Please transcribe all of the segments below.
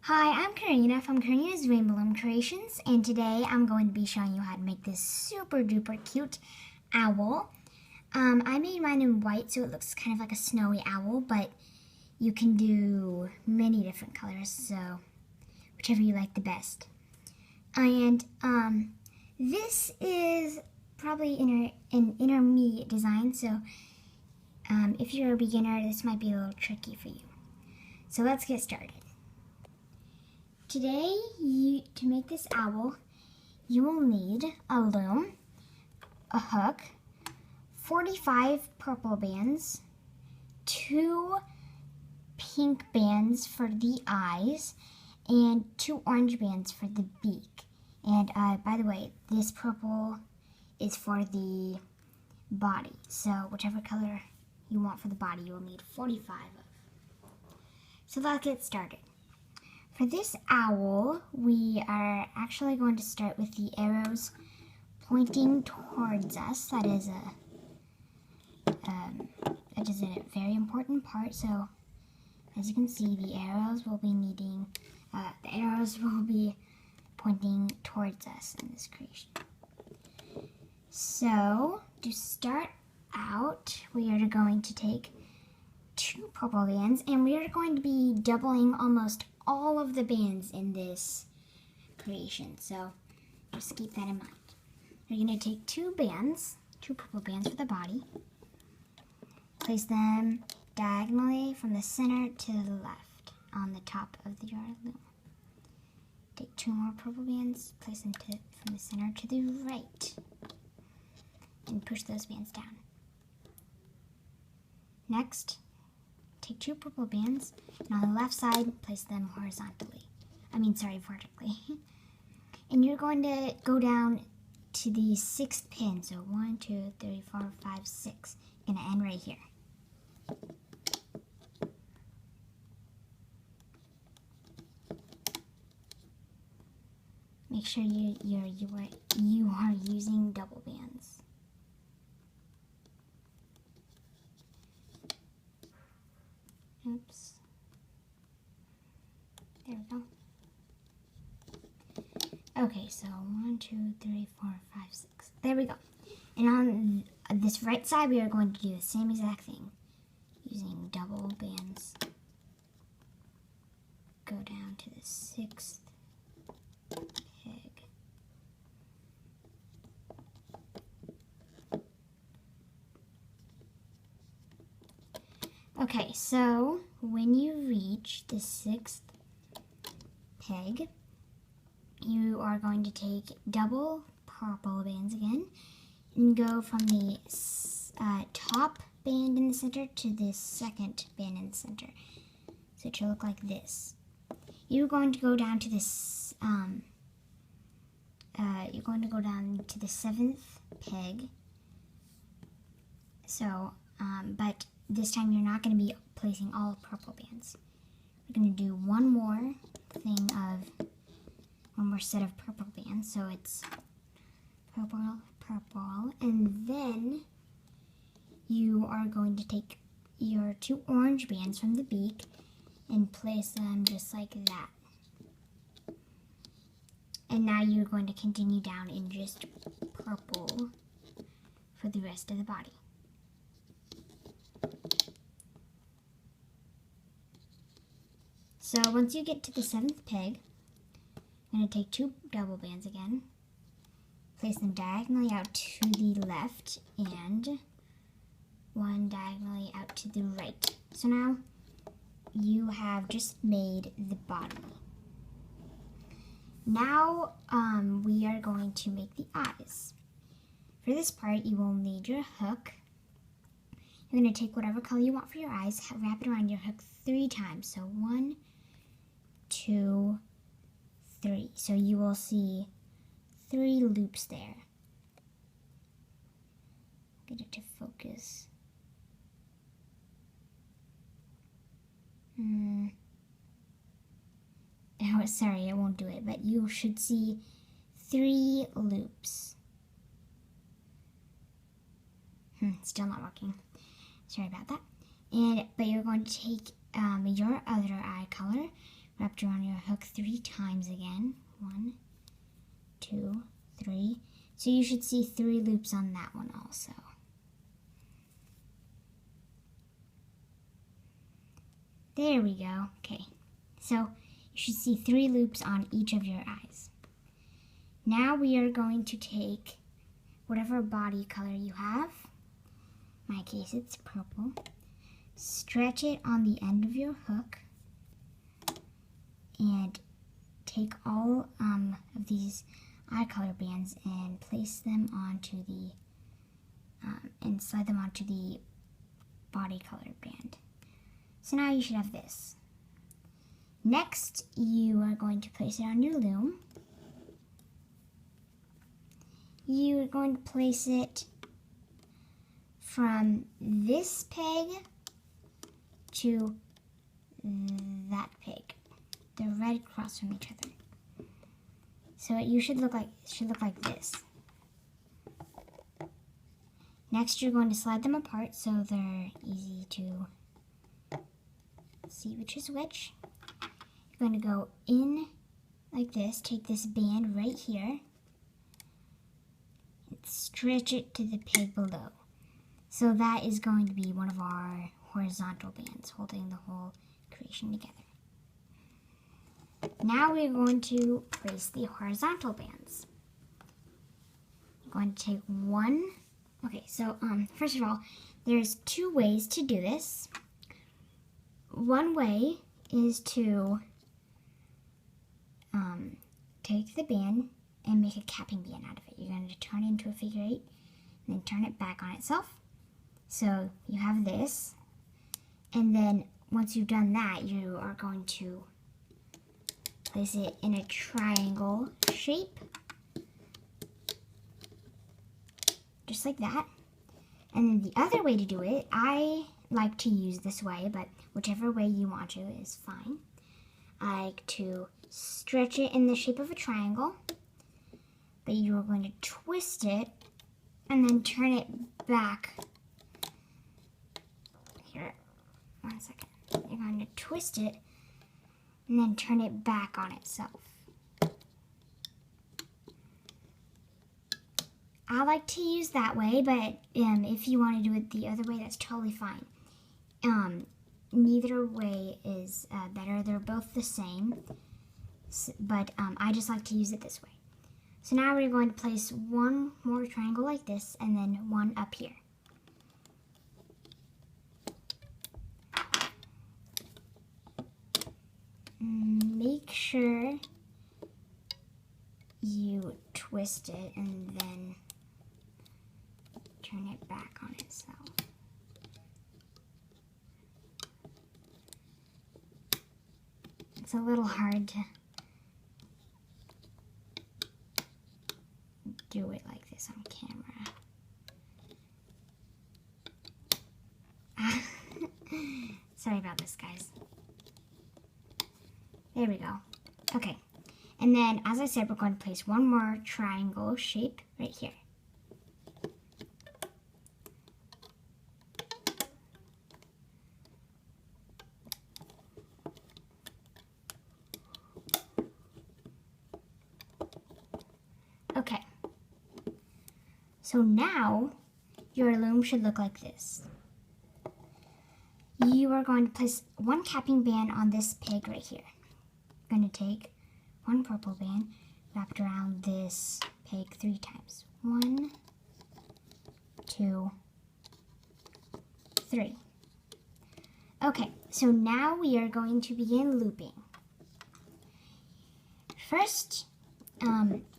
Hi, I'm Karina from Karina's Rainbow Loom Creations, and today I'm going to be showing you how to make this super duper cute owl. I made mine in white so it looks kind of like a snowy owl, but you can do many different colors, so whichever you like the best. And this is probably an intermediate design, so if you're a beginner, this might be a little tricky for you. So let's get started. Today, to make this owl, you will need a loom, a hook, 45 purple bands, 2 pink bands for the eyes, and 2 orange bands for the beak. And by the way, this purple is for the body. So whichever color you want for the body, you will need 45 of. So let's get started. For this owl, we are actually going to start with the arrows pointing towards us. That is a very important part. So, as you can see, the arrows will be pointing towards us in this creation. So, to start out, we are going to take 2 purple bands, and we are going to be doubling almost all of the bands in this creation, so just keep that in mind. We're going to take 2 purple bands for the body, place them diagonally from the center to the left on the top of your loom. Take 2 more purple bands, place them from the center to the right, and push those bands down. Next, take 2 purple bands, and on the left side, place them vertically. And you're going to go down to the 6th pin. So 1, 2, 3, 4, 5, 6. Gonna end right here. Make sure you are using double bands. Oops. There we go. Okay, so 1, 2, 3, 4, 5, 6. There we go. And on this right side, we are going to do the same exact thing, using double bands. Go down to the 6th peg. Okay, so when you reach the 6th peg, you are going to take double purple bands again and go from the top band in the center to the 2nd band in the center. So it should look like this. You're going to go down to this. You're going to go down to the 7th peg. So, but this time you're not going to be placing all purple bands. We're going to do one more set of purple bands. So it's purple, purple, and then you are going to take your 2 orange bands from the beak and place them just like that. And now you're going to continue down in just purple for the rest of the body. So once you get to the 7th peg, I'm going to take 2 double bands again, place them diagonally out to the left, and 1 diagonally out to the right. So now you have just made the body. Now we are going to make the eyes. For this part, you will need your hook. You're going to take whatever color you want for your eyes, wrap it around your hook 3 times. So 1, 2, 3. So you will see 3 loops there. Get it to focus. Oh, sorry, I won't do it, but you should see 3 loops. Still not working. Sorry about that. But you're going to take your other eye color, wrapped around your hook 3 times again. 1, 2, 3. So you should see 3 loops on that one also. There we go. Okay, so you should see 3 loops on each of your eyes. Now we are going to take whatever body color you have. In my case, it's purple. Stretch it on the end of your hook and take all of these eye color bands and place them onto the and slide them onto the body color band. So now you should have this. Next, you are going to place it on your loom. You are going to place it from this peg to that peg. They're right across from each other. So it should look like this. Next, you're going to slide them apart so they're easy to see which is which. You're going to go in like this, take this band right here, and stretch it to the peg below. So that is going to be one of our horizontal bands holding the whole creation together. Now we're going to place the horizontal bands. I'm going to take one. Okay, so first of all, there's 2 ways to do this. One way is to take the band and make a capping band out of it. You're going to turn it into a figure 8 and then turn it back on itself. So you have this, and then once you've done that, you are going to place it in a triangle shape, just like that. And then the other way to do it, I like to use this way, but whichever way you want to is fine. I like to stretch it in the shape of a triangle, but you are going to twist it and then turn it back. Here, 1 second. You're going to twist it and then turn it back on itself. I like to use that way, but if you want to do it the other way, that's totally fine. Neither way is better. They're both the same, but I just like to use it this way. So now we're going to place one more triangle like this and then one up here. Make sure you twist it and then turn it back on itself. It's a little hard to do it like this on camera. Sorry about this, guys. There we go. Okay. And then, as I said, we're going to place one more triangle shape right here. Okay. So now, your loom should look like this. You are going to place one capping band on this peg right here. You're going to take one purple band wrapped around this peg 3 times. 1, 2, 3. Okay, so now we are going to begin looping. First,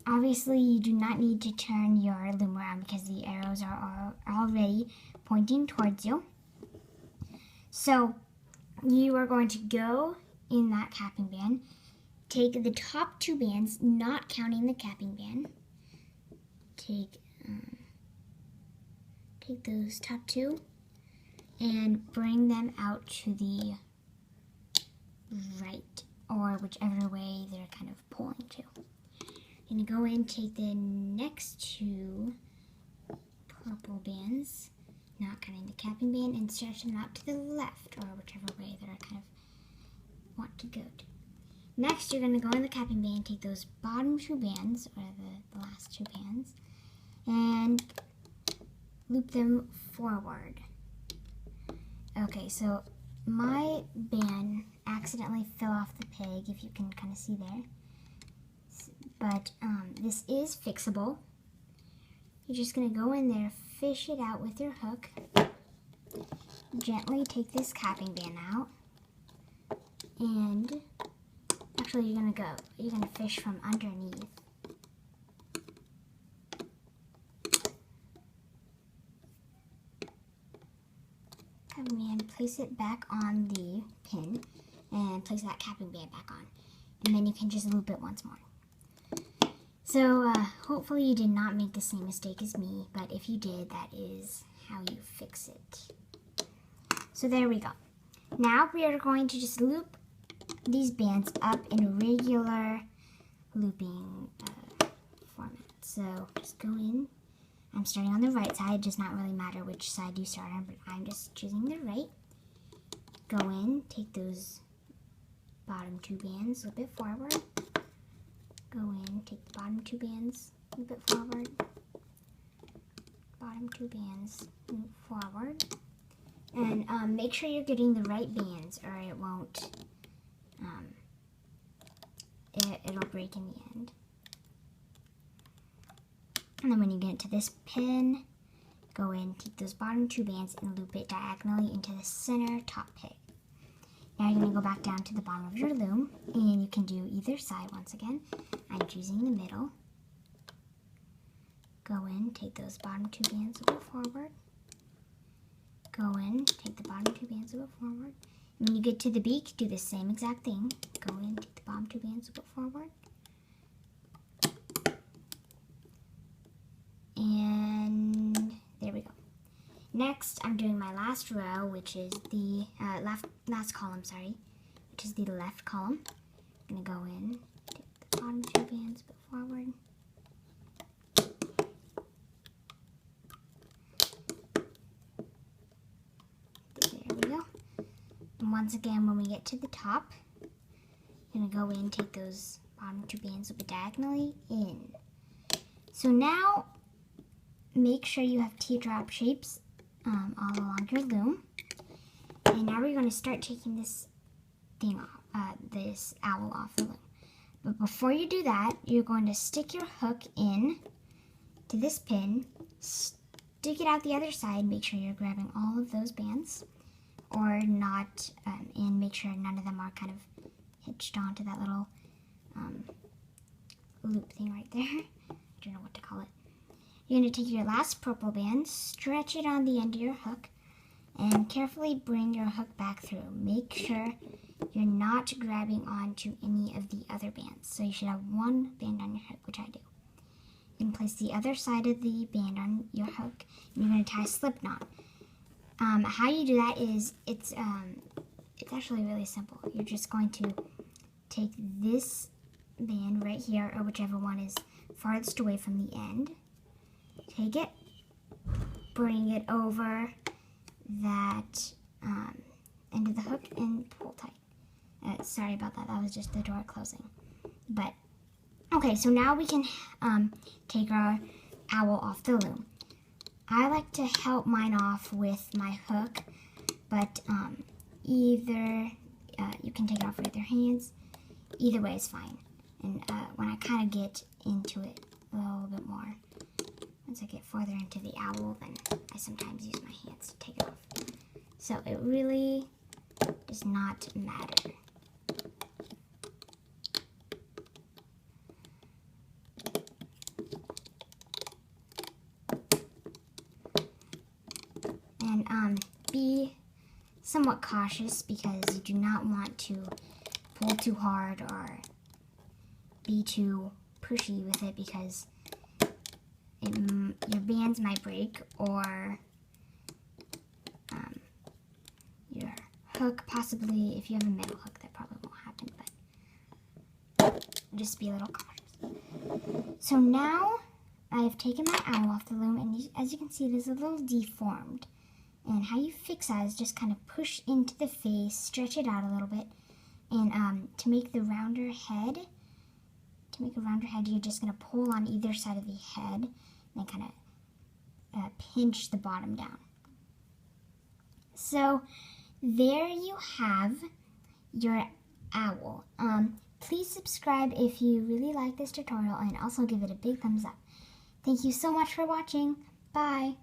obviously you do not need to turn your loom around because the arrows are already pointing towards you. So you are going to go in that capping band, take the top 2 bands, not counting the capping band. Take those top 2 and bring them out to the right, or whichever way they're kind of pulling to. You're going to go in, take the next 2 purple bands, not counting the capping band, and stretch them out to the left, or whichever way they're kind of want to go to. Next, you're going to go in the capping band, take those bottom 2 bands, or the last 2 bands, and loop them forward. Okay, so my band accidentally fell off the peg, if you can kind of see there. But this is fixable. You're just going to go in there, fish it out with your hook, gently take this capping band out, and actually you're going to fish from underneath. Capping band, place it back on the pin, and place that capping band back on. And then you can just loop it once more. So hopefully you did not make the same mistake as me, but if you did, that is how you fix it. So there we go. Now we are going to just loop these bands up in a regular looping format. So just go in. I'm starting on the right side. It does not really matter which side you start on, but I'm just choosing the right. Go in, take those bottom 2 bands, loop it forward. Go in, take the bottom 2 bands, loop it forward. Bottom 2 bands, move forward. And make sure you're getting the right bands, or it won't, it'll break in the end. And then when you get to this pin, go in, take those bottom 2 bands and loop it diagonally into the center top peg. Now you're going to go back down to the bottom of your loom, and you can do either side once again. I'm choosing the middle. Go in, take those bottom 2 bands, loop it forward. Go in, take the bottom 2 bands, loop it forward. And when you get to the beak, do the same exact thing. Go in, take the bottom 2 bands, loop it forward. And there we go. Next, I'm doing my last row, which is the last column, sorry, which is the left column. I'm gonna go in, take the bottom 2 bands, put forward. There we go. And once again, when we get to the top, I'm gonna go in, take those bottom 2 bands, loop it diagonally in. So now, make sure you have teardrop shapes all along your loom. And now we're going to start taking this thing off, this owl off the loom. But before you do that, you're going to stick your hook in to this pin, stick it out the other side, make sure you're grabbing all of those bands, or not, and make sure none of them are kind of hitched onto that little loop thing right there. I don't know what to call it. You're going to take your last purple band, stretch it on the end of your hook, and carefully bring your hook back through. Make sure you're not grabbing onto any of the other bands. So you should have one band on your hook, which I do. You can place the other side of the band on your hook, and you're going to tie a slip knot. How you do that is, it's actually really simple. You're just going to take this band right here, or whichever one is farthest away from the end. Take it, bring it over that end of the hook, and pull tight. Sorry about that, that was just the door closing. But, okay, so now we can take our owl off the loom. I like to help mine off with my hook, but either, you can take it off with your hands. Either way is fine. And when I kind of get into it a little bit more, once I get further into the owl, then I sometimes use my hands to take it off. So it really does not matter. And be somewhat cautious, because you do not want to pull too hard or be too pushy with it, because your bands might break, or your hook possibly, if you have a metal hook, that probably won't happen, but just be a little cautious. So now I've taken my owl off the loom, and as you can see, it is a little deformed. And how you fix that is just kind of push into the face, stretch it out a little bit, And to make the rounder head, you're just going to pull on either side of the head and then kind of pinch the bottom down. So there you have your owl. Please subscribe if you really like this tutorial, and also give it a big thumbs up. Thank you so much for watching. Bye.